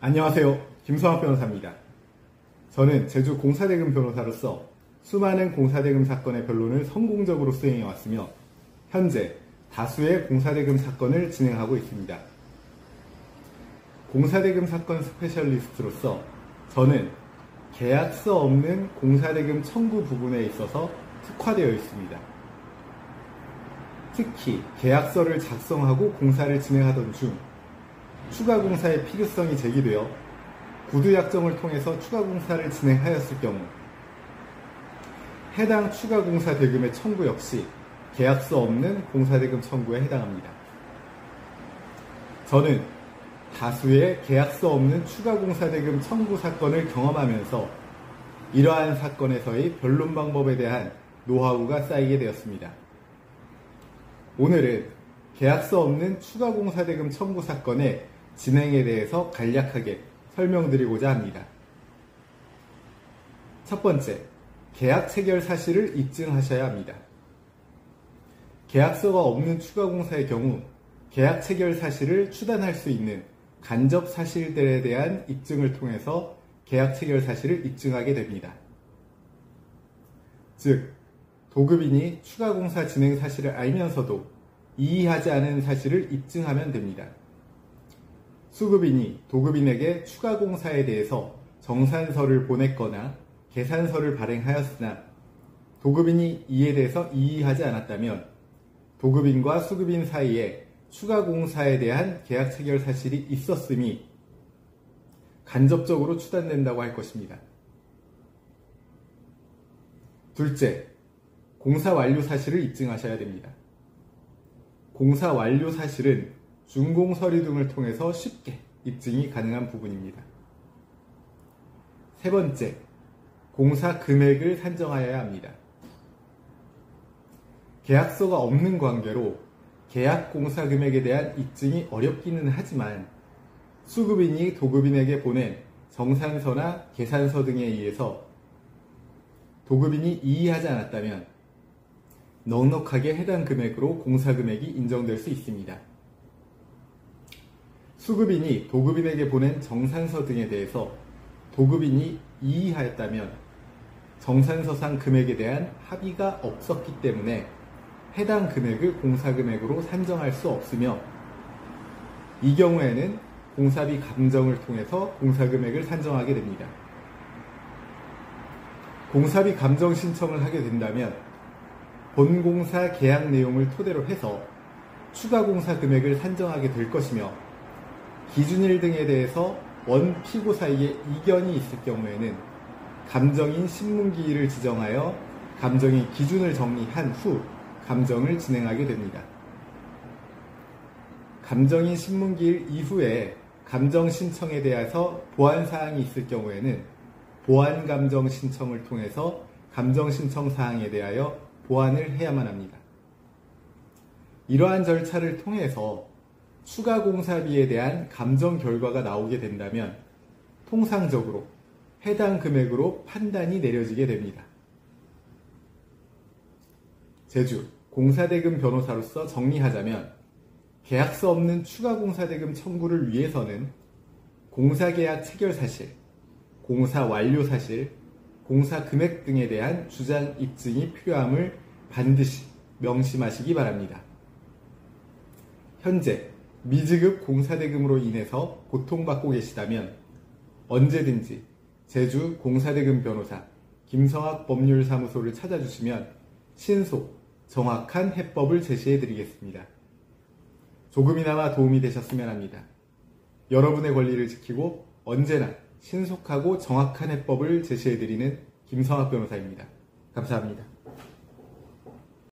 안녕하세요. 김성학 변호사입니다. 저는 제주 공사대금 변호사로서 수많은 공사대금 사건의 변론을 성공적으로 수행해왔으며 현재 다수의 공사대금 사건을 진행하고 있습니다. 공사대금 사건 스페셜리스트로서 저는 계약서 없는 공사대금 청구 부분에 있어서 특화되어 있습니다. 특히 계약서를 작성하고 공사를 진행하던 중 추가 공사의 필요성이 제기되어 구두 약정을 통해서 추가 공사를 진행하였을 경우 해당 추가 공사 대금의 청구 역시 계약서 없는 공사대금 청구에 해당합니다. 저는 다수의 계약서 없는 추가 공사대금 청구 사건을 경험하면서 이러한 사건에서의 변론 방법에 대한 노하우가 쌓이게 되었습니다. 오늘은 계약서 없는 추가 공사대금 청구 사건의 진행에 대해서 간략하게 설명드리고자 합니다. 첫 번째, 계약 체결 사실을 입증하셔야 합니다. 계약서가 없는 추가 공사의 경우 계약 체결 사실을 추단할 수 있는 간접 사실들에 대한 입증을 통해서 계약 체결 사실을 입증하게 됩니다. 즉, 도급인이 추가 공사 진행 사실을 알면서도 이의하지 않은 사실을 입증하면 됩니다. 수급인이 도급인에게 추가 공사에 대해서 정산서를 보냈거나 계산서를 발행하였으나 도급인이 이에 대해서 이의하지 않았다면 도급인과 수급인 사이에 추가 공사에 대한 계약 체결 사실이 있었음이 간접적으로 추단된다고 할 것입니다. 둘째, 공사 완료 사실을 입증하셔야 됩니다. 공사 완료 사실은 준공 서류 등을 통해서 쉽게 입증이 가능한 부분입니다. 세 번째, 공사 금액을 산정하여야 합니다. 계약서가 없는 관계로 계약 공사 금액에 대한 입증이 어렵기는 하지만 수급인이 도급인에게 보낸 정산서나 계산서 등에 의해서 도급인이 이의하지 않았다면 넉넉하게 해당 금액으로 공사 금액이 인정될 수 있습니다. 수급인이 도급인에게 보낸 정산서 등에 대해서 도급인이 이의하였다면 정산서상 금액에 대한 합의가 없었기 때문에 해당 금액을 공사금액으로 산정할 수 없으며 이 경우에는 공사비 감정을 통해서 공사금액을 산정하게 됩니다. 공사비 감정 신청을 하게 된다면 본공사 계약 내용을 토대로 해서 추가 공사 금액을 산정하게 될 것이며 기준일 등에 대해서 원 피고 사이에 이견이 있을 경우에는 감정인 신문기일을 지정하여 감정인 기준을 정리한 후 감정을 진행하게 됩니다. 감정인 신문기일 이후에 감정 신청에 대해서 보완 사항이 있을 경우에는 보완 감정 신청을 통해서 감정 신청 사항에 대하여 보완을 해야만 합니다. 이러한 절차를 통해서 추가 공사비에 대한 감정 결과가 나오게 된다면 통상적으로 해당 금액으로 판단이 내려지게 됩니다. 제주 공사대금 변호사로서 정리하자면 계약서 없는 추가 공사대금 청구를 위해서는 공사계약 체결 사실, 공사 완료 사실, 공사 금액 등에 대한 주장 입증이 필요함을 반드시 명심하시기 바랍니다. 현재 미지급 공사대금으로 인해서 고통받고 계시다면 언제든지 제주 공사대금 변호사 김성학 법률사무소를 찾아주시면 신속, 정확한 해법을 제시해드리겠습니다. 조금이나마 도움이 되셨으면 합니다. 여러분의 권리를 지키고 언제나 신속하고 정확한 해법을 제시해드리는 김성학 변호사입니다. 감사합니다.